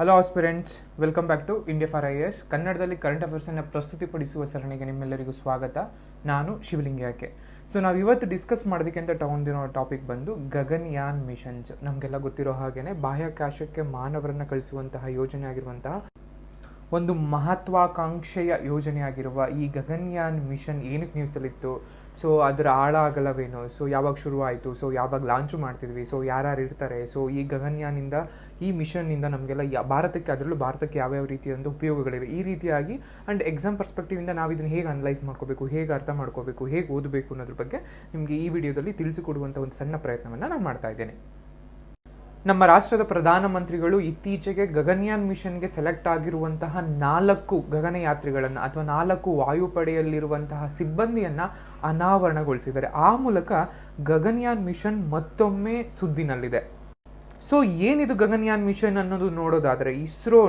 Hello aspirants, welcome back to India for IAS. ಕನ್ನಡದಲ್ಲಿ current ಅಫೇರ್ಸನ್ನು ಪ್ರಸ್ತುತಿಪಡಿಸುವ ಸರಣಿಗೆ ನಿಮ್ಮೆಲ್ಲರಿಗೂ ಸ್ವಾಗತ. ನಾನು ಶಿವಲಿಂಗಕ್ಕೆ. ನಾವು ಇವತ್ತು ಡಿಸ್ಕಸ್ ಮಾಡೋದಕ್ಕೆ ಅಂತ ತಗೊಂಡಿರೋ ಟಾಪಿಕ್ ಬಂದು ಗಗನಯಾನ್ ಮಿಷನ್ಸ್. ನಮಗೆಲ್ಲ ಗೊತ್ತಿರೋ ಹಾಗೆಯೇ ಬಾಹ್ಯಾಕಾಶಕ್ಕೆ ಮಾನವರನ್ನು ಕಳಿಸುವಂತಹ ಯೋಜನೆ ಆಗಿರುವಂತಹ ಒಂದು ಮಹತ್ವಾಕಾಂಕ್ಷೆಯ ಯೋಜನೆಯಾಗಿರುವ ಈ ಗಗನಯಾನ್ ಮಿಷನ್ ಏನಕ್ಕೆ ನ್ಯೂಸಲ್ಲಿತ್ತು, ಅದರ ಆಳ ಅಗಲವೇನು, ಯಾವಾಗ ಶುರುವಾಯಿತು, ಯಾವಾಗ ಲಾಂಚ್ ಮಾಡ್ತಿದ್ವಿ, ಯಾರ್ಯಾರು ಇರ್ತಾರೆ, ಈ ಗಗನಯಾನಿಂದ ಈ ಮಿಷನ್ನಿಂದ ನಮಗೆಲ್ಲ ಭಾರತಕ್ಕೆ, ಅದರಲ್ಲೂ ಭಾರತಕ್ಕೆ ಯಾವ್ಯಾವ ರೀತಿಯ ಒಂದು ಉಪಯೋಗಗಳಿವೆ, ಈ ರೀತಿಯಾಗಿ ಆ್ಯಂಡ್ ಎಕ್ಸಾಮ್ ಪರ್ಸ್ಪೆಕ್ಟಿವಿಂದ ನಾವು ಇದನ್ನು ಹೇಗೆ ಅನಲೈಸ್ ಮಾಡ್ಕೋಬೇಕು, ಹೇಗೆ ಅರ್ಥ ಮಾಡ್ಕೋಬೇಕು, ಹೇಗೆ ಓದಬೇಕು ಅನ್ನೋದ್ರ ಬಗ್ಗೆ ನಿಮಗೆ ಈ ವಿಡಿಯೋದಲ್ಲಿ ತಿಳಿಸಿಕೊಡುವಂಥ ಒಂದು ಸಣ್ಣ ಪ್ರಯತ್ನವನ್ನು ನಾನು ಮಾಡ್ತಾ ಇದ್ದೇನೆ. ನಮ್ಮ ರಾಷ್ಟ್ರದ ಪ್ರಧಾನಮಂತ್ರಿಗಳು ಇತ್ತೀಚೆಗೆ ಗಗನಯಾನ್ ಮಿಷನ್ಗೆ ಸೆಲೆಕ್ಟ್ ಆಗಿರುವಂತಹ 4 ಗಗನಯಾತ್ರಿಗಳನ್ನು ಅಥವಾ 4 ವಾಯುಪಡೆಯಲ್ಲಿರುವಂತಹ ಸಿಬ್ಬಂದಿಯನ್ನು ಅನಾವರಣಗೊಳಿಸಿದ್ದಾರೆ. ಆ ಮೂಲಕ ಗಗನಯಾನ್ ಮಿಷನ್ ಮತ್ತೊಮ್ಮೆ ಸುದ್ದಿನಲ್ಲಿದೆ. ಏನಿದು ಗಗನಯಾನ್ ಮಿಷನ್ ಅನ್ನೋದು ನೋಡೋದಾದರೆ, ಇಸ್ರೋ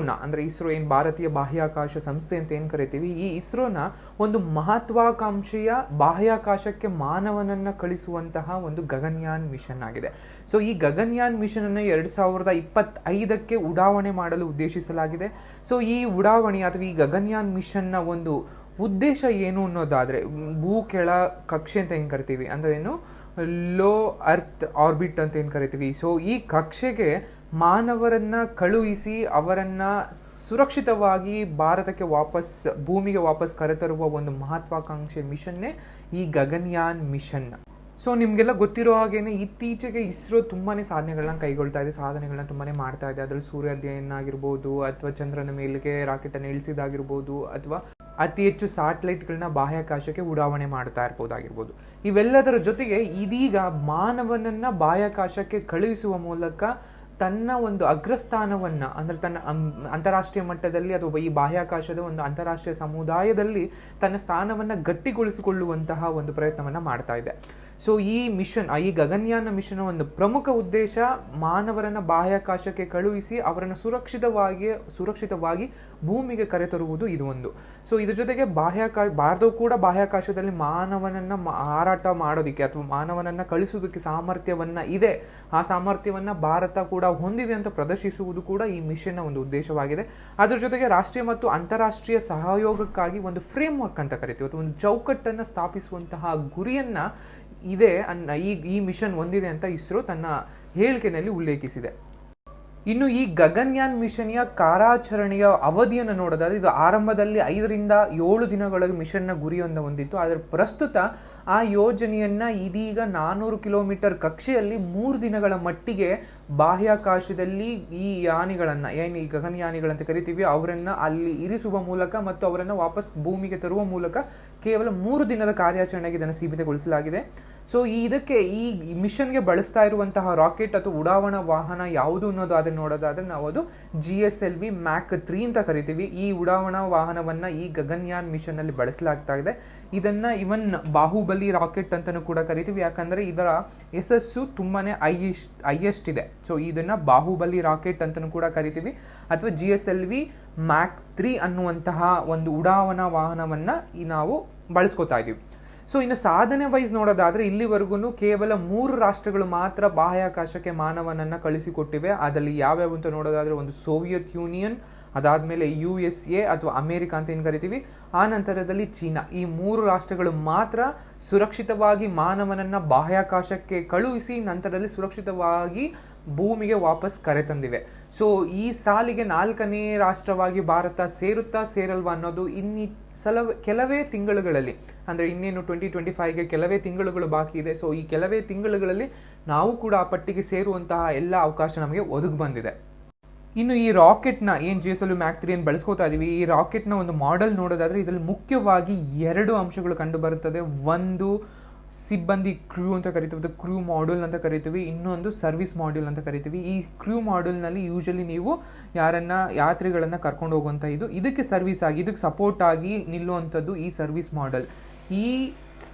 ಏನು ಭಾರತೀಯ ಬಾಹ್ಯಾಕಾಶ ಸಂಸ್ಥೆ ಅಂತ ಏನು ಕರಿತೀವಿ, ಈ ಇಸ್ರೋನ ಒಂದು ಮಹತ್ವಾಕಾಂಕ್ಷೆಯ ಬಾಹ್ಯಾಕಾಶಕ್ಕೆ ಮಾನವನನ್ನು ಕಳಿಸುವಂತಹ ಒಂದು ಗಗನಯಾನ್ ಮಿಷನ್ ಆಗಿದೆ. ಈ ಗಗನಯಾನ್ ಮಿಷನ್ ಅನ್ನು 2025ಕ್ಕೆ ಉಡಾವಣೆ ಮಾಡಲು ಉದ್ದೇಶಿಸಲಾಗಿದೆ. ಈ ಉಡಾವಣೆ ಅಥವಾ ಈ ಗಗನಯಾನ್ ಮಿಷನ್ನ ಒಂದು ಉದ್ದೇಶ ಏನು ಅನ್ನೋದಾದರೆ, ಭೂ ಕೆಳ ಕಕ್ಷೆ ಅಂತ ಏನು ಕರಿತೀವಿ, ಅಂದರೆ ಏನು ಲೋ ಅರ್ತ್ ಆರ್ಬಿಟ್ ಅಂತ ಏನು ಕರಿತೀವಿ, ಈ ಕಕ್ಷೆಗೆ ಮಾನವರನ್ನು ಕಳುಹಿಸಿ ಅವರನ್ನು ಸುರಕ್ಷಿತವಾಗಿ ಭಾರತಕ್ಕೆ ಭೂಮಿಗೆ ವಾಪಸ್ ಕರೆತರುವ ಒಂದು ಮಹತ್ವಾಕಾಂಕ್ಷೆ ಮಿಷನ್ನೇ ಈ ಗಗನಯಾನ್ ಮಿಷನ್. ನಿಮಗೆಲ್ಲ ಗೊತ್ತಿರೋ ಹಾಗೇನೆ ಇತ್ತೀಚೆಗೆ ಇಸ್ರೋ ತುಂಬಾ ಸಾಧನೆಗಳನ್ನ ಕೈಗೊಳ್ತಾ ಇದೆ, ಸಾಧನೆಗಳನ್ನ ತುಂಬಾ ಮಾಡ್ತಾ ಇದೆ. ಅದರಲ್ಲಿ ಸೂರ್ಯೋದಯನ ಆಗಿರ್ಬೋದು, ಅಥವಾ ಚಂದ್ರನ ಮೇಲಿಗೆ ರಾಕೆಟನ್ನು ಇಳಿಸಿದಾಗಿರ್ಬೋದು, ಅಥವಾ ಅತಿ ಹೆಚ್ಚು ಸ್ಯಾಟಲೈಟ್ಗಳನ್ನ ಬಾಹ್ಯಾಕಾಶಕ್ಕೆ ಉಡಾವಣೆ ಮಾಡ್ತಾ ಇರ್ಬೋದಾಗಿರ್ಬೋದು. ಇವೆಲ್ಲದರ ಜೊತೆಗೆ ಇದೀಗ ಮಾನವನನ್ನ ಬಾಹ್ಯಾಕಾಶಕ್ಕೆ ಕಳುಹಿಸುವ ಮೂಲಕ ತನ್ನ ಒಂದು ಅಗ್ರಸ್ಥಾನವನ್ನು, ಅಂದರೆ ತನ್ನ ಅಂತಾರಾಷ್ಟ್ರೀಯ ಮಟ್ಟದಲ್ಲಿ ಅಥವಾ ಈ ಬಾಹ್ಯಾಕಾಶದ ಒಂದು ಅಂತಾರಾಷ್ಟ್ರೀಯ ಸಮುದಾಯದಲ್ಲಿ ತನ್ನ ಸ್ಥಾನವನ್ನು ಗಟ್ಟಿಗೊಳಿಸಿಕೊಳ್ಳುವಂತಹ ಒಂದು ಪ್ರಯತ್ನವನ್ನು ಮಾಡ್ತಾ ಇದೆ. ಈ ಮಿಷನ್, ಈ ಗಗನಯಾನ ಮಿಷನ್ ಒಂದು ಪ್ರಮುಖ ಉದ್ದೇಶ ಮಾನವರನ್ನು ಬಾಹ್ಯಾಕಾಶಕ್ಕೆ ಕಳುಹಿಸಿ ಅವರನ್ನು ಸುರಕ್ಷಿತವಾಗಿ ಭೂಮಿಗೆ ಕರೆತರುವುದು ಇದು ಒಂದು. ಇದ್ರ ಜೊತೆಗೆ ಭಾರತವು ಕೂಡ ಬಾಹ್ಯಾಕಾಶದಲ್ಲಿ ಮಾನವನನ್ನು ಹಾರಾಟ ಮಾಡೋದಕ್ಕೆ ಅಥವಾ ಮಾನವನನ್ನು ಕಳಿಸೋದಕ್ಕೆ ಸಾಮರ್ಥ್ಯವನ್ನ ಇದೆ. ಆ ಸಾಮರ್ಥ್ಯವನ್ನ ಭಾರತ ಕೂಡ ಹೊಂದಿದೆ ಅಂತ ಪ್ರದರ್ಶಿಸುವುದು ಕೂಡ ಈ ಮಿಷನ್ನ ಒಂದು ಉದ್ದೇಶವಾಗಿದೆ. ಅದರ ಜೊತೆಗೆ ರಾಷ್ಟ್ರೀಯ ಮತ್ತು ಅಂತಾರಾಷ್ಟ್ರೀಯ ಸಹಯೋಗಕ್ಕಾಗಿ ಒಂದು ಫ್ರೇಮ್ ವರ್ಕ್ ಅಂತ ಕರಿತೀವಿ, ಅಥವಾ ಒಂದು ಚೌಕಟ್ಟನ್ನು ಸ್ಥಾಪಿಸುವಂತಹ ಗುರಿಯನ್ನ ಈ ಮಿಷನ್ ಹೊಂದಿದೆ ಅಂತ ಇಸ್ರೋ ತನ್ನ ಹೇಳಿಕೆಯಲ್ಲಿ ಉಲ್ಲೇಖಿಸಿದೆ. ಇನ್ನು ಈ ಗಗನಯಾನ್ ಮಿಷನ್ಯ ಕಾರ್ಯಾಚರಣೆಯ ಅವಧಿಯನ್ನು ನೋಡೋದಾದ್ರೆ, ಇದು ಆರಂಭದಲ್ಲಿ 5 ರಿಂದ 7 ದಿನಗಳ ಮಿಷನ್ನ ಗುರಿಯನ್ನು ಹೊಂದಿತ್ತು. ಆದರೆ ಪ್ರಸ್ತುತ ಆ ಯೋಜನೆಯನ್ನ ಇದೀಗ 400 ಕಿಲೋಮೀಟರ್ ಕಕ್ಷೆಯಲ್ಲಿ 3 ದಿನಗಳ ಮಟ್ಟಿಗೆ ಬಾಹ್ಯಾಕಾಶದಲ್ಲಿ ಈ ಯಾನಿಗಳನ್ನ, ಈ ಗಗನಯಾನಿಗಳಂತ ಕರಿತೀವಿ, ಅವರನ್ನ ಅಲ್ಲಿ ಇರಿಸುವ ಮೂಲಕ ಮತ್ತು ಅವರನ್ನು ವಾಪಸ್ ಭೂಮಿಗೆ ತರುವ ಮೂಲಕ ಕೇವಲ 3 ದಿನದ ಕಾರ್ಯಾಚರಣೆಗೆ ಇದನ್ನು ಸೀಮಿತಗೊಳಿಸಲಾಗಿದೆ. ಇದಕ್ಕೆ ಈ ಮಿಷನ್ಗೆ ಬಳಸ್ತಾ ಇರುವಂತಹ ರಾಕೆಟ್ ಅಥವಾ ಉಡಾವಣಾ ವಾಹನ ಯಾವುದು ಅನ್ನೋದಾದ್ರೆ ನೋಡೋದಾದ್ರೆ ನಾವು ಅದು GSLV Mach 3 ಅಂತ ಕರಿತೀವಿ. ಈ ಉಡಾವಣಾ ವಾಹನವನ್ನ ಈ ಗಗನಯಾನ್ ಮಿಷನ್ ಅಲ್ಲಿ ಬಳಸಲಾಗ್ತಾ ಇದೆ. ಇದನ್ನ ಇವನ್ ಬಾಹುಬಲಿ ರಾಕೆಟ್ ಅಂತಾನೂ ಕೂಡ ಕರಿತೀವಿ, ಯಾಕಂದ್ರೆ ಇದರ ಯಶಸ್ಸು ತುಂಬಾನೇ ಹೈಯೆಸ್ಟ್ ಇದೆ. ಇದನ್ನ ಬಾಹುಬಲಿ ರಾಕೆಟ್ ಅಂತಾನೂ ಕೂಡ ಕರಿತೀವಿ, ಅಥವಾ GSLV Mach 3 ಅನ್ನುವಂತಹ ಒಂದು ಉಡಾವಣಾ ವಾಹನವನ್ನ ನಾವು ಬಳಸ್ಕೊತಾ ಇದೀವಿ. ಇನ್ನು ಸಾಧನೆ ವೈಸ್ ನೋಡೋದಾದ್ರೆ, ಇಲ್ಲಿವರೆಗೂ ಕೇವಲ 3 ರಾಷ್ಟ್ರಗಳು ಮಾತ್ರ ಬಾಹ್ಯಾಕಾಶಕ್ಕೆ ಮಾನವನನ್ನ ಕಳಿಸಿಕೊಟ್ಟಿವೆ. ಅದರಲ್ಲಿ ಯಾವ್ಯಾವ ಅಂತ ನೋಡೋದಾದ್ರೆ, ಒಂದು ಸೋವಿಯತ್ ಯೂನಿಯನ್, ಅದಾದ್ಮೇಲೆ USA ಅಥವಾ ಅಮೆರಿಕ ಅಂತ ಏನು ಕರಿತೀವಿ, ಆ ನಂತರದಲ್ಲಿ ಚೀನಾ. ಈ 3 ರಾಷ್ಟ್ರಗಳು ಮಾತ್ರ ಸುರಕ್ಷಿತವಾಗಿ ಮಾನವನನ್ನ ಬಾಹ್ಯಾಕಾಶಕ್ಕೆ ಕಳುಹಿಸಿ ನಂತರದಲ್ಲಿ ಸುರಕ್ಷಿತವಾಗಿ ಭೂಮಿಗೆ ವಾಪಸ್ ಕರೆತಂದಿವೆ. ಈ ಸಾಲಿಗೆ 4ನೇ ರಾಷ್ಟ್ರವಾಗಿ ಭಾರತ ಸೇರಲ್ವಾ ಅನ್ನೋದು ಕೆಲವೇ ತಿಂಗಳುಗಳಲ್ಲಿ, ಅಂದ್ರೆ ಇನ್ನೇನು 2025ಗೆ ಕೆಲವೇ ತಿಂಗಳುಗಳು ಬಾಕಿ ಇದೆ. ಈ ಕೆಲವೇ ತಿಂಗಳುಗಳಲ್ಲಿ ನಾವು ಕೂಡ ಆ ಪಟ್ಟಿಗೆ ಸೇರುವಂತಹ ಎಲ್ಲ ಅವಕಾಶ ನಮಗೆ ಒದಗಿ ಬಂದಿದೆ. ಇನ್ನು ಈ ರಾಕೆಟ್ನ GSLV Mach 3 ಏನು ಬಳಸ್ಕೋತಾ ಇದೀವಿ, ಈ ರಾಕೆಟ್ನ ಒಂದು ಮಾಡೆಲ್ ನೋಡೋದಾದ್ರೆ ಇದರಲ್ಲಿ ಮುಖ್ಯವಾಗಿ 2 ಅಂಶಗಳು ಕಂಡು ಬರುತ್ತದೆ. ಒಂದು ಸಿಬ್ಬಂದಿ ಕ್ರೂ ಅಂತ ಕರಿತೀವಿ, ಕ್ರೂ ಮಾಡ್ಯೂಲ್ ಅಂತ ಕರಿತೀವಿ. ಇನ್ನೊಂದು ಸರ್ವಿಸ್ ಮಾಡ್ಯೂಲ್ ಅಂತ ಕರಿತೀವಿ. ಈ ಕ್ರೂ ಮಾಡ್ಯೂಲ್ನಲ್ಲಿ ಯೂಶಲಿ ನೀವು ಯಾತ್ರಿಗಳನ್ನ ಕರ್ಕೊಂಡು ಹೋಗುವಂಥ ಇದಕ್ಕೆ ಸರ್ವಿಸ್ ಆಗಿ, ಇದಕ್ಕೆ ಸಪೋರ್ಟ್ ಆಗಿ ನಿಲ್ಲುವಂಥದ್ದು ಈ ಸರ್ವಿಸ್ ಮಾಡೆಲ್. ಈ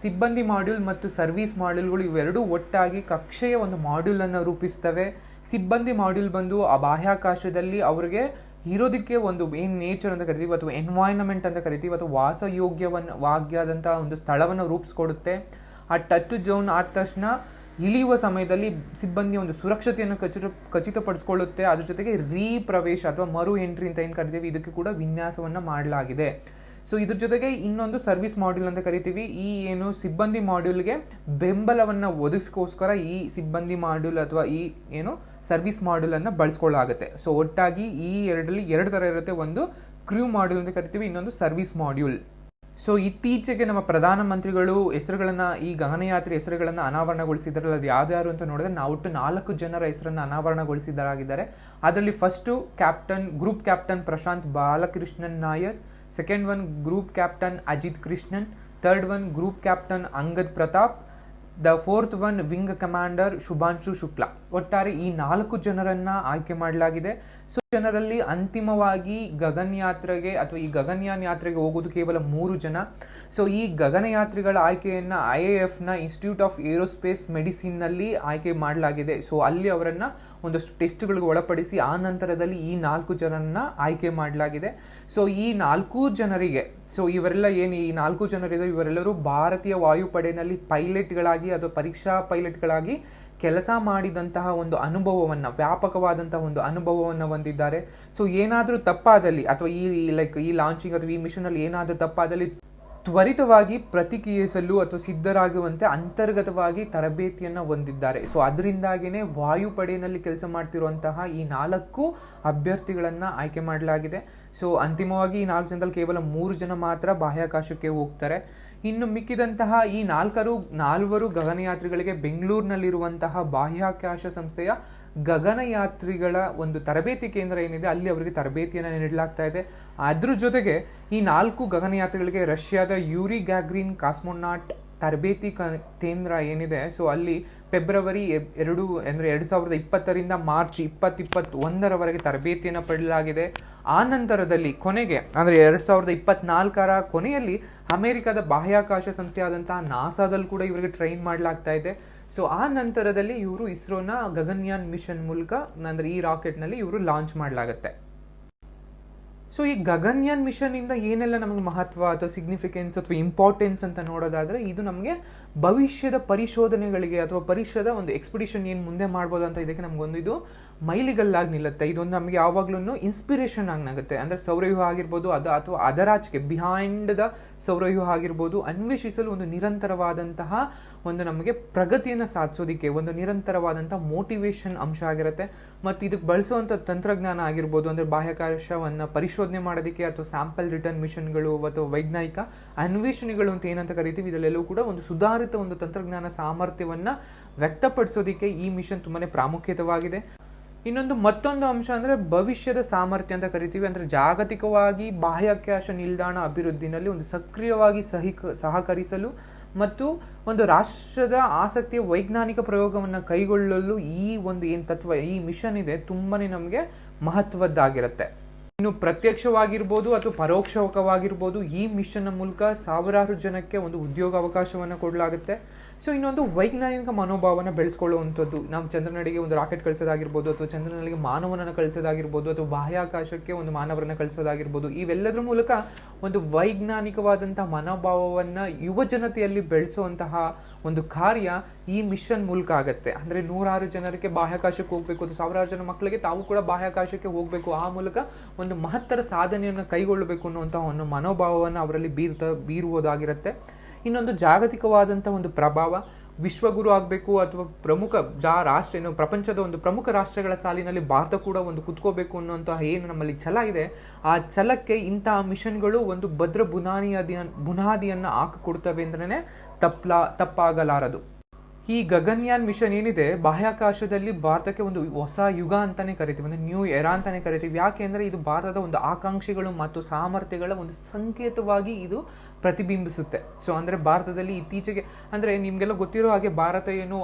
ಸಿಬ್ಬಂದಿ ಮಾಡ್ಯೂಲ್ ಮತ್ತು ಸರ್ವಿಸ್ ಮಾಡ್ಯೂಲ್ಗಳು ಇವೆರಡೂ ಒಟ್ಟಾಗಿ ಕಕ್ಷೆಯ ಒಂದು ಮಾಡ್ಯೂಲ್ ಅನ್ನು ರೂಪಿಸ್ತವೆ. ಸಿಬ್ಬಂದಿ ಮಾಡ್ಯೂಲ್ ಬಂದು ಆ ಬಾಹ್ಯಾಕಾಶದಲ್ಲಿ ಅವರಿಗೆ ಇರೋದಕ್ಕೆ ಒಂದು ಏನು ನೇಚರ್ ಅಂತ ಕರಿತೀವಿ, ಅಥವಾ ಎನ್ವೈರನ್ಮೆಂಟ್ ಅಂತ ಕರಿತೀವಿ, ಅಥವಾ ವಾಸಯೋಗ್ಯವಾದಂತಹ ಒಂದು ಸ್ಥಳವನ್ನು ರೂಪಿಸ್ಕೊಡುತ್ತೆ. ಆ ಟಚ್ ಝೋನ್ ಆದ ತಕ್ಷಣ ಇಳಿಯುವ ಸಮಯದಲ್ಲಿ ಸಿಬ್ಬಂದಿಯ ಒಂದು ಸುರಕ್ಷತೆಯನ್ನು ಖಚಿತಪಡಿಸಿಕೊಳ್ಳುತ್ತೆ. ಅದ್ರ ಜೊತೆಗೆ ಪ್ರವೇಶ ಅಥವಾ ಮರು ಎಂಟ್ರಿ ಅಂತ ಏನು ಕರಿತೀವಿ, ಇದಕ್ಕೆ ಕೂಡ ವಿನ್ಯಾಸವನ್ನು ಮಾಡಲಾಗಿದೆ. ಸೊ ಇದ್ರ ಜೊತೆಗೆ ಇನ್ನೊಂದು ಸರ್ವಿಸ್ ಮಾಡ್ಯೂಲ್ ಅಂತ ಕರಿತೀವಿ. ಈ ಏನು ಸಿಬ್ಬಂದಿ ಮಾಡ್ಯೂಲ್ಗೆ ಬೆಂಬಲವನ್ನು ಒದಗಿಸ್ಕೋಸ್ಕರ ಈ ಸಿಬ್ಬಂದಿ ಮಾಡ್ಯೂಲ್ ಅಥವಾ ಈ ಏನು ಸರ್ವಿಸ್ ಮಾಡ್ಯೂಲನ್ನು ಬಳಸ್ಕೊಳ್ಳಾಗುತ್ತೆ. ಸೊ ಒಟ್ಟಾಗಿ ಈ ಎರಡರಲ್ಲಿ ಎರಡು ಥರ ಇರುತ್ತೆ. ಒಂದು ಕ್ರೂ ಮಾಡ್ಯೂಲ್ ಅಂತ ಕರಿತೀವಿ, ಇನ್ನೊಂದು ಸರ್ವಿಸ್ ಮಾಡ್ಯೂಲ್. ಸೊ ಇತ್ತೀಚೆಗೆ ನಮ್ಮ ಪ್ರಧಾನಮಂತ್ರಿಗಳು ಹೆಸರುಗಳನ್ನು, ಈ ಗಗನಯಾತ್ರಿ ಹೆಸರುಗಳನ್ನು ಅನಾವರಣಗೊಳಿಸಿದಾರಲ್ಲ, ಅದು ಯಾವ್ದಾರು ಅಂತ ನೋಡಿದ್ರೆ ನಾವು ಒಟ್ಟು 4 ಜನರ ಹೆಸರನ್ನು ಅನಾವರಣಗೊಳಿಸಿದಾರಾಗಿದ್ದಾರೆ. ಅದರಲ್ಲಿ first group captain Prashanth Balakrishnan Nair, second one group captain Ajit Krishnan, third one group captain Angad Pratap, the fourth one wing commander Shubhanshu Shukla. ಒಟ್ಟಾರೆ ಈ 4 ಜನರನ್ನ ಆಯ್ಕೆ ಮಾಡಲಾಗಿದೆ. ಸೊ ಜನರಲ್ಲಿ ಅಂತಿಮವಾಗಿ ಗಗನಯಾತ್ರೆಗೆ ಅಥವಾ ಈ ಗಗನಯಾನ್ ಯಾತ್ರೆಗೆ ಹೋಗೋದು ಕೇವಲ 3 ಜನ. ಸೊ ಈ ಗಗನಯಾತ್ರಿಗಳ ಆಯ್ಕೆಯನ್ನು IAFನ ಇನ್ಸ್ಟಿಟ್ಯೂಟ್ ಆಫ್ ಏರೋಸ್ಪೇಸ್ ಮೆಡಿಸಿನ್ನಲ್ಲಿ ಆಯ್ಕೆ ಮಾಡಲಾಗಿದೆ. ಸೊ ಅಲ್ಲಿ ಅವರನ್ನು ಒಂದಷ್ಟು ಟೆಸ್ಟ್ಗಳಿಗೆ ಒಳಪಡಿಸಿ ಆ ನಂತರದಲ್ಲಿ ಈ 4 ಜನರನ್ನ ಆಯ್ಕೆ ಮಾಡಲಾಗಿದೆ. ಸೊ ಈ 4 ಜನರಿಗೆ, ಸೊ ಇವರೆಲ್ಲ ಏನು ಈ 4 ಜನರಿದ್ದಾರೆ, ಇವರೆಲ್ಲರೂ ಭಾರತೀಯ ವಾಯುಪಡೆಯಲ್ಲಿ ಪೈಲಟ್ಗಳಾಗಿ ಅಥವಾ ಪರೀಕ್ಷಾ ಪೈಲಟ್ಗಳಾಗಿ ಕೆಲಸ ಮಾಡಿದಂತಹ ಒಂದು ಅನುಭವವನ್ನು, ವ್ಯಾಪಕವಾದಂತಹ ಒಂದು ಅನುಭವವನ್ನು ಹೊಂದಿದ್ದಾರೆ. ಸೊ ಏನಾದರೂ ತಪ್ಪಾದಲ್ಲಿ ಅಥವಾ ಈ ಲಾಂಚಿಂಗ್ ಅಥವಾ ಈ ಮಿಷನಲ್ಲಿ ಏನಾದರೂ ತಪ್ಪಾದಲ್ಲಿ ತ್ವರಿತವಾಗಿ ಪ್ರತಿಕ್ರಿಯಿಸಲು ಅಥವಾ ಸಿದ್ಧರಾಗುವಂತೆ ಅಂತರ್ಗತವಾಗಿ ತರಬೇತಿಯನ್ನು ಹೊಂದಿದ್ದಾರೆ. ಸೊ ಅದರಿಂದಾಗಿಯೇ ವಾಯುಪಡೆಯಲ್ಲಿ ಕೆಲಸ ಮಾಡ್ತಿರುವಂತಹ ಈ 4 ಅಭ್ಯರ್ಥಿಗಳನ್ನು ಆಯ್ಕೆ ಮಾಡಲಾಗಿದೆ. ಸೊ ಅಂತಿಮವಾಗಿ ಈ 4 ಜನದಲ್ಲಿ ಕೇವಲ 3 ಜನ ಮಾತ್ರ ಬಾಹ್ಯಾಕಾಶಕ್ಕೆ ಹೋಗ್ತಾರೆ. ಇನ್ನು ಮಿಕ್ಕಿದಂತಹ ಈ 4 ಗಗನಯಾತ್ರಿಗಳಿಗೆ ಬೆಂಗಳೂರಿನಲ್ಲಿರುವಂತಹ ಬಾಹ್ಯಾಕಾಶ ಸಂಸ್ಥೆಯ ಗಗನಯಾತ್ರಿಗಳ ಒಂದು ತರಬೇತಿ ಕೇಂದ್ರ ಏನಿದೆ ಅಲ್ಲಿ ಅವರಿಗೆ ತರಬೇತಿಯನ್ನು ನೀಡಲಾಗ್ತಾ ಇದೆ. ಅದ್ರ ಜೊತೆಗೆ ಈ 4 ಗಗನಯಾತ್ರಿಗಳಿಗೆ ರಷ್ಯಾದ ಯೂರಿ ಗ್ಯಾಗ್ರಿನ್ ಕಾಸ್ಮೋನಾಟ್ ತರಬೇತಿ ಕೇಂದ್ರ ಏನಿದೆ, ಸೊ ಅಲ್ಲಿ ಫೆಬ್ರವರಿ 2020ರಿಂದ ಮಾರ್ಚ್ 2021ರವರೆಗೆ ತರಬೇತಿಯನ್ನು ಪಡೆಯಲಾಗಿದೆ. ಆ ನಂತರದಲ್ಲಿ ಕೊನೆಗೆ ಅಂದರೆ 2024ರ ಕೊನೆಯಲ್ಲಿ ಅಮೆರಿಕದ ಬಾಹ್ಯಾಕಾಶ ಸಂಸ್ಥೆಯಾದಂತಹ ನಾಸಾದಲ್ಲಿ ಕೂಡ ಇವರಿಗೆ ಟ್ರೈನ್ ಮಾಡಲಾಗ್ತಾ ಇದೆ. ಸೊ ಆ ನಂತರದಲ್ಲಿ ಇವರು ಇಸ್ರೋನ ಗಗನಯಾನ್ ಮಿಷನ್ ಮೂಲಕ ಅಂದರೆ ಈ ರಾಕೆಟ್ನಲ್ಲಿ ಇವರು ಲಾಂಚ್ ಮಾಡಲಾಗುತ್ತೆ. ಸೊ ಈ ಗಗನಯಾನ್ ಮಿಷನ್ ಇಂದ ಏನೆಲ್ಲ ನಮಗೆ ಮಹತ್ವ ಅಥವಾ ಸಿಗ್ನಿಫಿಕೆನ್ಸ್ ಅಥವಾ ಇಂಪಾರ್ಟೆನ್ಸ್ ಅಂತ ನೋಡೋದಾದ್ರೆ, ಇದು ನಮಗೆ ಭವಿಷ್ಯದ ಪರಿಶೋಧನೆಗಳಿಗೆ ಅಥವಾ ಭವಿಷ್ಯದ ಒಂದು ಎಕ್ಸ್ಪಿಡಿಷನ್ ಏನು ಮುಂದೆ ಮಾಡ್ಬೋದು ಅಂತ ಇದಕ್ಕೆ ನಮಗೊಂದು ಇದು ಮೈಲಿಗಲ್ಲಾಗಿ ನಿಲ್ಲುತ್ತೆ. ಇದೊಂದು ನಮಗೆ ಯಾವಾಗ್ಲೂ ಇನ್ಸ್ಪಿರೇಷನ್ ಆಗುತ್ತೆ. ಅಂದರೆ ಸೌರವ್ಯೂಹ ಆಗಿರ್ಬೋದು ಅಥವಾ ಅದರಾಚೆಗೆ ಬಿಹೈಂಡ್ ದ ಸೌರವ್ಯೂಹ ಆಗಿರ್ಬೋದು ಅನ್ವೇಷಿಸಲು ಒಂದು ನಿರಂತರವಾದಂತಹ ಒಂದು ನಮಗೆ ಪ್ರಗತಿಯನ್ನು ಸಾಧಿಸೋದಕ್ಕೆ ಒಂದು ನಿರಂತರವಾದಂತಹ ಮೋಟಿವೇಶನ್ ಅಂಶ ಆಗಿರುತ್ತೆ. ಮತ್ತು ಇದಕ್ಕೆ ಬಳಸುವಂಥ ತಂತ್ರಜ್ಞಾನ ಆಗಿರ್ಬೋದು, ಅಂದರೆ ಬಾಹ್ಯಾಕಾಶವನ್ನು ಪರಿಶೋಧನೆ ಮಾಡೋದಕ್ಕೆ ಅಥವಾ ಸ್ಯಾಂಪಲ್ ರಿಟರ್ನ್ ಮಿಷನ್ಗಳು ಅಥವಾ ವೈಜ್ಞಾನಿಕ ಅನ್ವೇಷಣೆಗಳು ಅಂತ ಏನಂತ ಕರಿತೀವಿ, ಇದರಲ್ಲೆಲ್ಲವೂ ಕೂಡ ಒಂದು ಸುಧಾರಿತ ಒಂದು ತಂತ್ರಜ್ಞಾನ ಸಾಮರ್ಥ್ಯವನ್ನು ವ್ಯಕ್ತಪಡಿಸೋದಕ್ಕೆ ಈ ಮಿಷನ್ ತುಂಬಾನೇ ಪ್ರಾಮುಖ್ಯತೆವಾಗಿದೆ. ಮತ್ತೊಂದು ಅಂಶ ಅಂದರೆ ಭವಿಷ್ಯದ ಸಾಮರ್ಥ್ಯ ಅಂತ ಕರಿತೀವಿ. ಅಂದರೆ ಜಾಗತಿಕವಾಗಿ ಬಾಹ್ಯಾಕಾಶ ನಿಲ್ದಾಣ ಅಭಿವೃದ್ಧಿನಲ್ಲಿ ಒಂದು ಸಕ್ರಿಯವಾಗಿ ಸಹಕರಿಸಲು ಮತ್ತು ಒಂದು ರಾಷ್ಟ್ರದ ಆಸಕ್ತಿಯ ವೈಜ್ಞಾನಿಕ ಪ್ರಯೋಗವನ್ನು ಕೈಗೊಳ್ಳಲು ಈ ಒಂದು ಏನು ತತ್ವ ಈ ಮಿಷನ್ ಇದೆ ತುಂಬಾನೇ ನಮಗೆ ಮಹತ್ವದ್ದಾಗಿರುತ್ತೆ. ಇನ್ನು ಪ್ರತ್ಯಕ್ಷವಾಗಿರ್ಬೋದು ಅಥವಾ ಪರೋಕ್ಷವಾಗಿರ್ಬೋದು ಈ ಮಿಷನ್ನ ಮೂಲಕ ಸಾವಿರಾರು ಜನಕ್ಕೆ ಒಂದು ಉದ್ಯೋಗ ಅವಕಾಶವನ್ನು ಕೊಡಲಾಗುತ್ತೆ. ಸೊ ಇನ್ನೊಂದು ವೈಜ್ಞಾನಿಕ ಮನೋಭಾವನ ಬೆಳೆಸ್ಕೊಳ್ಳುವಂಥದ್ದು, ನಾವು ಚಂದ್ರನಡಿಗೆ ಒಂದು ರಾಕೆಟ್ ಕಳಿಸೋದಾಗಿರ್ಬೋದು ಅಥವಾ ಚಂದ್ರನಡಿಗೆ ಮಾನವನನ್ನು ಕಳಿಸೋದಾಗಿರ್ಬೋದು ಅಥವಾ ಬಾಹ್ಯಾಕಾಶಕ್ಕೆ ಒಂದು ಮಾನವರನ್ನು ಕಳಿಸೋದಾಗಿರ್ಬೋದು, ಇವೆಲ್ಲದರ ಮೂಲಕ ಒಂದು ವೈಜ್ಞಾನಿಕವಾದಂತಹ ಮನೋಭಾವವನ್ನು ಯುವ ಜನತೆಯಲ್ಲಿ ಬೆಳೆಸುವಂತಹ ಒಂದು ಕಾರ್ಯ ಈ ಮಿಷನ್ ಮೂಲಕ ಆಗುತ್ತೆ. ಅಂದರೆ 100 ಜನರಿಗೆ ಬಾಹ್ಯಾಕಾಶಕ್ಕೆ ಹೋಗಬೇಕು, ಅದು 1000 ಜನ ಮಕ್ಕಳಿಗೆ ತಾವು ಕೂಡ ಬಾಹ್ಯಾಕಾಶಕ್ಕೆ ಹೋಗಬೇಕು, ಆ ಮೂಲಕ ಒಂದು ಮಹತ್ತರ ಸಾಧನೆಯನ್ನು ಕೈಗೊಳ್ಳಬೇಕು ಅನ್ನುವಂತಹ ಒಂದು ಮನೋಭಾವವನ್ನು ಅವರಲ್ಲಿ ಬೀರುವುದಾಗಿರುತ್ತೆ. ಇನ್ನೊಂದು ಜಾಗತಿಕವಾದಂಥ ಒಂದು ಪ್ರಭಾವ, ವಿಶ್ವಗುರು ಆಗಬೇಕು ಅಥವಾ ಪ್ರಮುಖ ಪ್ರಪಂಚದ ಒಂದು ಪ್ರಮುಖ ರಾಷ್ಟ್ರಗಳ ಸಾಲಿನಲ್ಲಿ ಭಾರತ ಕೂಡ ಒಂದು ಕುತ್ಕೋಬೇಕು ಅನ್ನುವಂತಹ ಏನು ನಮ್ಮಲ್ಲಿ ಛಲ ಇದೆ, ಆ ಛಲಕ್ಕೆ ಇಂತಹ ಮಿಷನ್ಗಳು ಒಂದು ಭದ್ರ ಬುನಾದಿಯನ್ನು ಹಾಕಿಕೊಡ್ತವೆ ಅಂದ್ರೆ ತಪ್ಪಾಗಲಾರದು. ಈ ಗಗನಯಾನ್ ಮಿಷನ್ ಏನಿದೆ ಬಾಹ್ಯಾಕಾಶದಲ್ಲಿ ಭಾರತಕ್ಕೆ ಒಂದು ಹೊಸ ಯುಗ ಅಂತಾನೆ ಕರಿತೀವಿ, ಅಂದರೆ ನ್ಯೂ ಎರಾ ಅಂತಾನೆ ಕರಿತೀವಿ. ಯಾಕೆ ಅಂದರೆ ಇದು ಭಾರತದ ಒಂದು ಆಕಾಂಕ್ಷೆಗಳು ಮತ್ತು ಸಾಮರ್ಥ್ಯಗಳ ಒಂದು ಸಂಕೇತವಾಗಿ ಇದು ಪ್ರತಿಬಿಂಬಿಸುತ್ತೆ. ಸೊ ಅಂದರೆ ಭಾರತದಲ್ಲಿ ಇತ್ತೀಚೆಗೆ ಅಂದರೆ ನಿಮಗೆಲ್ಲ ಗೊತ್ತಿರೋ ಹಾಗೆ ಭಾರತ ಏನು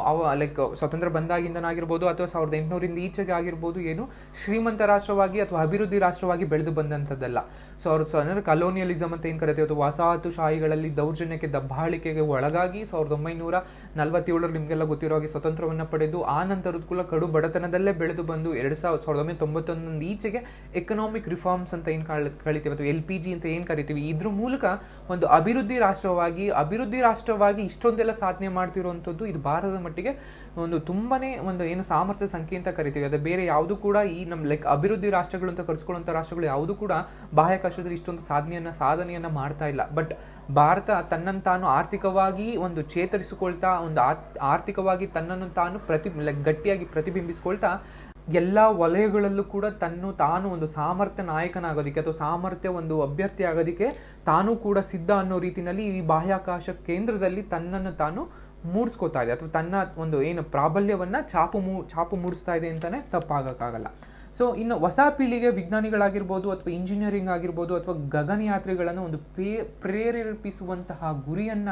ಸ್ವತಂತ್ರ ಬಂದಾಗಿಂದನಾಗಿರ್ಬೋದು ಅಥವಾ 1800ರಿಂದ ಈಚೆಗೆ ಆಗಿರ್ಬೋದು ಏನು ಶ್ರೀಮಂತ ರಾಷ್ಟ್ರವಾಗಿ ಅಥವಾ ಅಭಿವೃದ್ಧಿ ರಾಷ್ಟ್ರವಾಗಿ ಬೆಳೆದು ಬಂದಂಥದ್ದಲ್ಲ. ಸೊ ಅಂದರೆ ಕಲೋನಿಯಲಿಸಮ್ ಅಂತ ಏನು ಕರಿತೀವಿ ಅಥವಾ ವಸಾಹತುಶಾಹಿಗಳಲ್ಲಿ ದೌರ್ಜನ್ಯಕ್ಕೆ ದಬ್ಬಾಳಿಕೆಗೆ ಒಳಗಾಗಿ 1947 ನಿಮಗೆಲ್ಲ ಗೊತ್ತಿರೋ ಹಾಗೆ ಸ್ವತಂತ್ರವನ್ನು ಪಡೆದು ಆ ನಂತರದ ಕೂಡ ಕಡು ಬಡತನದಲ್ಲೇ ಬೆಳೆದು ಬಂದು 1991 ಈಚೆಗೆ ಎಕನಾಮಿಕ್ ರಿಫಾರ್ಮ್ಸ್ ಅಂತ ಏನು ಕರಿತೀವಿ ಅಥವಾ LPG ಅಂತ ಏನು ಕರಿತೀವಿ, ಇದ್ರ ಮೂಲಕ ಒಂದು ಅಭಿವೃದ್ಧಿ ರಾಷ್ಟ್ರವಾಗಿ ಇಷ್ಟೊಂದೆಲ್ಲ ಸಾಧನೆ ಮಾಡ್ತಿರುವಂಥದ್ದು ಇದು ಭಾರತದ ಮಟ್ಟಿಗೆ ಒಂದು ತುಂಬಾನೇ ಒಂದು ಏನು ಸಾಮರ್ಥ್ಯ ಸಂಖ್ಯೆ ಅಂತ ಕರಿತೀವಿ, ಅದು ಬೇರೆ ಯಾವುದು ಕೂಡ ಈ ನಮ್ಮ ಲೈಕ್ ಅಭಿವೃದ್ಧಿ ರಾಷ್ಟ್ರಗಳು ಅಂತ ಕರೆಸ್ಕೊಳ್ಳುವಂಥ ರಾಷ್ಟ್ರಗಳು ಯಾವುದು ಕೂಡ ಬಾಹ್ಯಾಕಾಶದಲ್ಲಿ ಇಷ್ಟೊಂದು ಸಾಧನೆಯನ್ನ ಮಾಡ್ತಾ ಇಲ್ಲ. ಬಟ್ ಭಾರತ ತನ್ನನ್ನು ತಾನು ಆರ್ಥಿಕವಾಗಿ ಒಂದು ಚೇತರಿಸಿಕೊಳ್ತಾ, ಒಂದು ಆರ್ಥಿಕವಾಗಿ ತನ್ನನ್ನು ತಾನು ಗಟ್ಟಿಯಾಗಿ ಪ್ರತಿಬಿಂಬಿಸ್ಕೊಳ್ತಾ ಎಲ್ಲ ವಲಯಗಳಲ್ಲೂ ಕೂಡ ತಾನು ಒಂದು ಸಾಮರ್ಥ್ಯ ನಾಯಕನಾಗೋದಕ್ಕೆ ಅಥವಾ ಸಾಮರ್ಥ್ಯ ಒಂದು ಅಭ್ಯರ್ಥಿ ಆಗೋದಕ್ಕೆ ತಾನು ಕೂಡ ಸಿದ್ಧ ಅನ್ನೋ ರೀತಿಯಲ್ಲಿ ಈ ಬಾಹ್ಯಾಕಾಶ ಕೇಂದ್ರದಲ್ಲಿ ತನ್ನನ್ನು ತಾನು ಮೂಡಿಸ್ಕೋತಾ ಇದೆ, ಅಥವಾ ತನ್ನ ಒಂದು ಏನು ಪ್ರಾಬಲ್ಯವನ್ನ ಛಾಪು ಮೂಡಿಸ್ತಾ ಇದೆ ಅಂತಾನೆ ತಪ್ಪಾಗಕ್ಕಾಗಲ್ಲ. ಸೊ ಇನ್ನು ಹೊಸ ಪೀಳಿಗೆ ವಿಜ್ಞಾನಿಗಳಾಗಿರ್ಬೋದು ಅಥವಾ ಇಂಜಿನಿಯರಿಂಗ್ ಆಗಿರ್ಬೋದು ಅಥವಾ ಗಗನಯಾತ್ರಿಗಳನ್ನು ಒಂದು ಪ್ರೇರೇಪಿಸುವಂತಹ ಗುರಿಯನ್ನ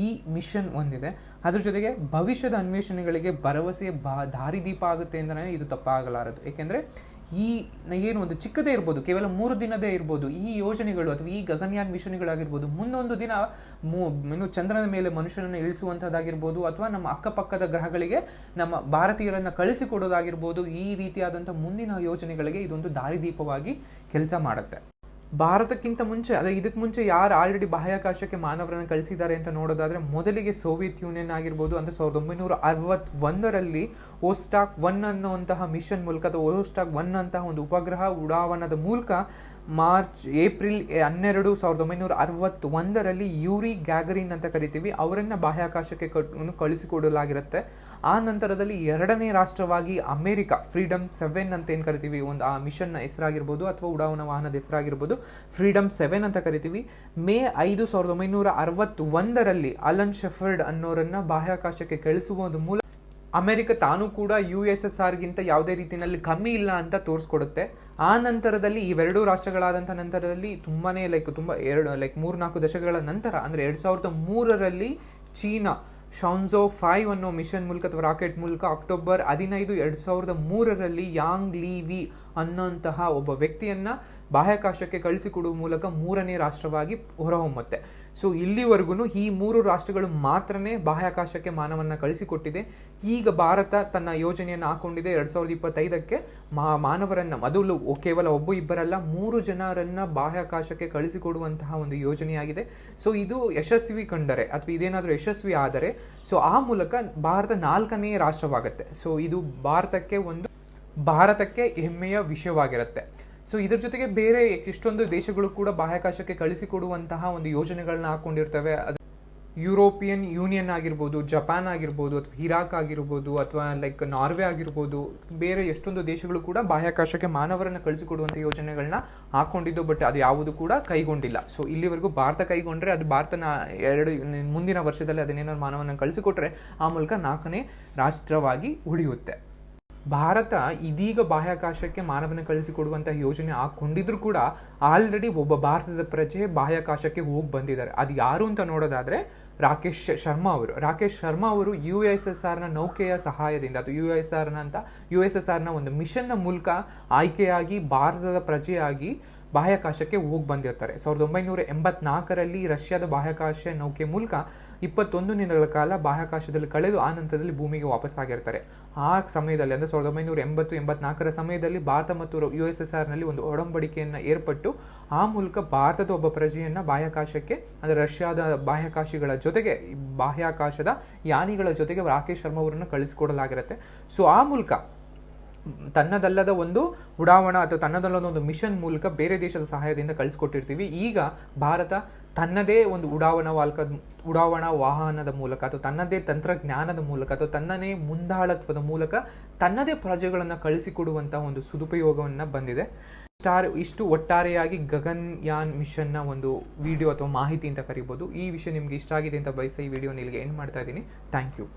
ಈ ಮಿಷನ್ ಹೊಂದಿದೆ. ಅದ್ರ ಜೊತೆಗೆ ಭವಿಷ್ಯದ ಅನ್ವೇಷಣೆಗಳಿಗೆ ಭರವಸೆಯ ದಾರಿದೀಪ ಆಗುತ್ತೆ ಅಂದ್ರೆ ಇದು ತಪ್ಪಾಗಲಾರದು. ಏಕೆಂದ್ರೆ ಈ ಏನು ಒಂದು ಚಿಕ್ಕದೇ ಇರ್ಬೋದು, ಕೇವಲ 3 ದಿನದೇ ಇರ್ಬೋದು, ಈ ಯೋಜನೆಗಳು ಅಥವಾ ಈ ಗಗನಯಾನ್ ಮಿಷನ್ಗಳಾಗಿರ್ಬೋದು ಮುಂದೊಂದು ದಿನ ಚಂದ್ರನ ಮೇಲೆ ಮನುಷ್ಯನನ್ನು ಇಳಿಸುವಂಥದ್ದಾಗಿರ್ಬೋದು, ಅಥವಾ ನಮ್ಮ ಅಕ್ಕಪಕ್ಕದ ಗ್ರಹಗಳಿಗೆ ನಮ್ಮ ಭಾರತೀಯರನ್ನ ಕಳಿಸಿಕೊಡೋದಾಗಿರ್ಬೋದು, ಈ ರೀತಿಯಾದಂಥ ಮುಂದಿನ ಯೋಜನೆಗಳಿಗೆ ಇದೊಂದು ದಾರಿದೀಪವಾಗಿ ಕೆಲಸ ಮಾಡುತ್ತೆ. ಭಾರತಕ್ಕಿಂತ ಮುಂಚೆ ಇದಕ್ಕೆ ಮುಂಚೆ ಯಾರು ಆಲ್ರೆಡಿ ಬಾಹ್ಯಾಕಾಶಕ್ಕೆ ಮಾನವರನ್ನು ಕಳಿಸಿದ್ದಾರೆ ಅಂತ ನೋಡೋದಾದ್ರೆ, ಮೊದಲಿಗೆ ಸೋವಿಯತ್ ಯೂನಿಯನ್ ಆಗಿರ್ಬೋದು, ಅಂದ್ರೆ 1961ರಲ್ಲಿ ಓಸ್ಟಾಕ್ 1 ಅನ್ನುವಂತಹ ಮಿಷನ್ ಮೂಲಕ ಅಥವಾ ಓಸ್ಟಾಕ್ 1 ಅಂತಹ ಒಂದು ಉಪಗ್ರಹ ಉಡಾವಣದ ಮೂಲಕ ಏಪ್ರಿಲ್ 12, 1961ರಲ್ಲಿ ಯೂರಿ ಗ್ಯಾಗರಿನ್ ಅಂತ ಕರಿತೀವಿ ಅವರನ್ನ ಬಾಹ್ಯಾಕಾಶಕ್ಕೆ ಕಳಿಸಿಕೊಡಲಾಗಿರುತ್ತೆ. ಆ ನಂತರದಲ್ಲಿ 2ನೇ ರಾಷ್ಟ್ರವಾಗಿ ಅಮೆರಿಕ ಫ್ರೀಡಮ್ 7 ಅಂತ ಏನ್ ಕರಿತೀವಿ, ಒಂದು ಆ ಮಿಷನ್ ನ ಹೆಸರಾಗಿರ್ಬೋದು ಅಥವಾ ಉಡಾವಣಾ ವಾಹನದ ಹೆಸರಾಗಿರ್ಬೋದು ಫ್ರೀಡಮ್ 7 ಅಂತ ಕರಿತೀವಿ. ಮೇ 5, 1961ರಲ್ಲಿ ಅಲನ್ ಶೆಫರ್ಡ್ ಅನ್ನೋರನ್ನ ಬಾಹ್ಯಾಕಾಶಕ್ಕೆ ಕಳಿಸುವ ಮೂಲಕ ಅಮೆರಿಕ ತಾನು ಕೂಡ USSR ಗಿಂತ ಯಾವುದೇ ರೀತಿಯಲ್ಲಿ ಕಮ್ಮಿ ಇಲ್ಲ ಅಂತ ತೋರಿಸ್ಕೊಡುತ್ತೆ. ಆ ನಂತರದಲ್ಲಿ ಇವೆರಡೂ ರಾಷ್ಟ್ರಗಳಾದಂಥ ನಂತರದಲ್ಲಿ ತುಂಬಾನೇ ತುಂಬಾ 3-4 ದಶಕಗಳ ನಂತರ ಅಂದ್ರೆ 2003ರಲ್ಲಿ ಚೀನಾ ಶಾನ್ಝೋ 5 ಅನ್ನೋ ಮಿಷನ್ ಮೂಲಕ ಅಥವಾ ರಾಕೆಟ್ ಮೂಲಕ ಅಕ್ಟೋಬರ್ 15, 2003ರಲ್ಲಿ ಯಾಂಗ್ ಲೀವಿ ಅನ್ನೋಂತಹ ಒಬ್ಬ ವ್ಯಕ್ತಿಯನ್ನ ಬಾಹ್ಯಾಕಾಶಕ್ಕೆ ಕಳಿಸಿಕೊಡುವ ಮೂಲಕ 3ನೇ ರಾಷ್ಟ್ರವಾಗಿ ಹೊರಹೊಮ್ಮುತ್ತೆ. ಸೊ ಇಲ್ಲಿವರೆಗೂ ಈ 3 ರಾಷ್ಟ್ರಗಳು ಮಾತ್ರನೇ ಬಾಹ್ಯಾಕಾಶಕ್ಕೆ ಮಾನವನ್ನ ಕಳಿಸಿಕೊಟ್ಟಿದೆ. ಈಗ ಭಾರತ ತನ್ನ ಯೋಜನೆಯನ್ನು ಹಾಕೊಂಡಿದೆ 2025ಕ್ಕೆ ಮಾನವರನ್ನ ಮೊದಲು ಕೇವಲ ಇಬ್ಬರಲ್ಲ 3 ಜನರನ್ನ ಬಾಹ್ಯಾಕಾಶಕ್ಕೆ ಕಳಿಸಿಕೊಡುವಂತಹ ಒಂದು ಯೋಜನೆಯಾಗಿದೆ. ಸೊ ಇದು ಯಶಸ್ವಿ ಕಂಡರೆ ಅಥವಾ ಇದೇನಾದ್ರೂ ಯಶಸ್ವಿ ಆದರೆ ಸೊ ಆ ಮೂಲಕ ಭಾರತ 4ನೇ ರಾಷ್ಟ್ರವಾಗುತ್ತೆ. ಸೊ ಇದು ಭಾರತಕ್ಕೆ ಹೆಮ್ಮೆಯ ವಿಷಯವಾಗಿರುತ್ತೆ. ಸೊ ಇದರ ಜೊತೆಗೆ ಬೇರೆ ಎಷ್ಟೊಂದು ದೇಶಗಳು ಕೂಡ ಬಾಹ್ಯಾಕಾಶಕ್ಕೆ ಕಳಿಸಿಕೊಡುವಂತಹ ಒಂದು ಯೋಜನೆಗಳನ್ನ ಹಾಕೊಂಡಿರ್ತವೆ. ಯುರೋಪಿಯನ್ ಯೂನಿಯನ್ ಆಗಿರ್ಬೋದು, ಜಪಾನ್ ಆಗಿರ್ಬೋದು, ಅಥವಾ ಇರಾಕ್ ಆಗಿರ್ಬೋದು, ಅಥವಾ ನಾರ್ವೆ ಆಗಿರ್ಬೋದು, ಬೇರೆ ಎಷ್ಟೊಂದು ದೇಶಗಳು ಕೂಡ ಬಾಹ್ಯಾಕಾಶಕ್ಕೆ ಮಾನವರನ್ನ ಕಳಿಸಿಕೊಡುವಂಥ ಯೋಜನೆಗಳನ್ನ ಹಾಕೊಂಡಿದ್ದು. ಬಟ್ ಅದು ಯಾವುದು ಕೂಡ ಕೈಗೊಂಡಿಲ್ಲ. ಸೊ ಇಲ್ಲಿವರೆಗೂ ಭಾರತ ಕೈಗೊಂಡ್ರೆ ಅದು ಭಾರತನ ಮುಂದಿನ ವರ್ಷದಲ್ಲಿ ಅದನ್ನೇನಾದ್ರು ಮಾನವನ್ನ ಕಳಿಸಿಕೊಟ್ರೆ ಆ ಮೂಲಕ 4ನೇ ರಾಷ್ಟ್ರವಾಗಿ ಉಳಿಯುತ್ತೆ. ಭಾರತ ಇದೀಗ ಬಾಹ್ಯಾಕಾಶಕ್ಕೆ ಮಾನವನ ಕಳಿಸಿಕೊಡುವಂತಹ ಯೋಜನೆ ಹಾಕೊಂಡಿದ್ರು ಕೂಡ ಆಲ್ರೆಡಿ ಒಬ್ಬ ಭಾರತದ ಪ್ರಜೆ ಬಾಹ್ಯಾಕಾಶಕ್ಕೆ ಹೋಗಿ ಬಂದಿದ್ದಾರೆ. ಅದು ಯಾರು ಅಂತ ನೋಡೋದಾದ್ರೆ ರಾಕೇಶ್ ಶರ್ಮಾ ಅವರು USSR ನ ನೌಕೆಯ ಸಹಾಯದಿಂದ ಅಥವಾ USSR ನ ಒಂದು ಮಿಷನ್ ನ ಮೂಲಕ ಆಯ್ಕೆಯಾಗಿ ಭಾರತದ ಪ್ರಜೆಯಾಗಿ ಬಾಹ್ಯಾಕಾಶಕ್ಕೆ ಹೋಗಿ ಬಂದಿರ್ತಾರೆ. 1984ರಲ್ಲಿ ರಷ್ಯಾದ ಬಾಹ್ಯಾಕಾಶ ನೌಕೆ ಮೂಲಕ 21 ದಿನಗಳ ಕಾಲ ಬಾಹ್ಯಾಕಾಶದಲ್ಲಿ ಕಳೆದು ಆ ನಂತರದಲ್ಲಿ ಭೂಮಿಗೆ ವಾಪಸ್ಸಾಗಿರ್ತಾರೆ. ಆ ಸಮಯದಲ್ಲಿ ಅಂದ್ರೆ 1980-84ರ ಸಮಯದಲ್ಲಿ ಭಾರತ ಮತ್ತು USSR ನಲ್ಲಿ ಒಂದು ಒಡಂಬಡಿಕೆಯನ್ನ ಏರ್ಪಟ್ಟು ಆ ಮೂಲಕ ಭಾರತದ ಒಬ್ಬ ಪ್ರಜೆಯನ್ನ ಬಾಹ್ಯಾಕಾಶಕ್ಕೆ ಅಂದ್ರೆ ರಷ್ಯಾದ ಬಾಹ್ಯಾಕಾಶಿಗಳ ಜೊತೆಗೆ ಬಾಹ್ಯಾಕಾಶದ ಯಾನಿಗಳ ಜೊತೆಗೆ ರಾಕೇಶ್ ಶರ್ಮಾ ಅವರನ್ನು ಕಳಿಸಿಕೊಡಲಾಗಿರುತ್ತೆ. ಸೊ ಆ ಮೂಲಕ ತನ್ನದಲ್ಲದ ಒಂದು ಉಡಾವಣಾ ಅಥವಾ ತನ್ನದಲ್ಲದ ಒಂದು ಮಿಷನ್ ಮೂಲಕ ಬೇರೆ ದೇಶದ ಸಹಾಯದಿಂದ ಕಳಿಸಿಕೊಟ್ಟಿರ್ತೀವಿ. ಈಗ ಭಾರತ ತನ್ನದೇ ಒಂದು ಉಡಾವಣಾ ವಾಹನದ ಮೂಲಕ ಅಥವಾ ತನ್ನದೇ ತಂತ್ರಜ್ಞಾನದ ಮೂಲಕ ಅಥವಾ ತನ್ನದೇ ಮುಂದಾಳತ್ವದ ಮೂಲಕ ತನ್ನದೇ ಪ್ರಜೆಗಳನ್ನು ಕಳಿಸಿಕೊಡುವಂತಹ ಒಂದು ಸದುಪಯೋಗವನ್ನ ಬಂದಿದೆ. ಇಷ್ಟು ಒಟ್ಟಾರೆಯಾಗಿ ಗಗನಯಾನ್ ಮಿಷನ್ನ ಒಂದು ವಿಡಿಯೋ ಅಥವಾ ಮಾಹಿತಿ ಅಂತ ಕರಿಬಹುದು. ಈ ವಿಷಯ ನಿಮ್ಗೆ ಇಷ್ಟ ಆಗಿದೆ ಅಂತ ಬಯಸಿ ಈ ವಿಡಿಯೋ ಇಲ್ಲಿಗೆ ಎಂಡ್ ಮಾಡ್ತಾ ಇದ್ದೀನಿ. Thank you.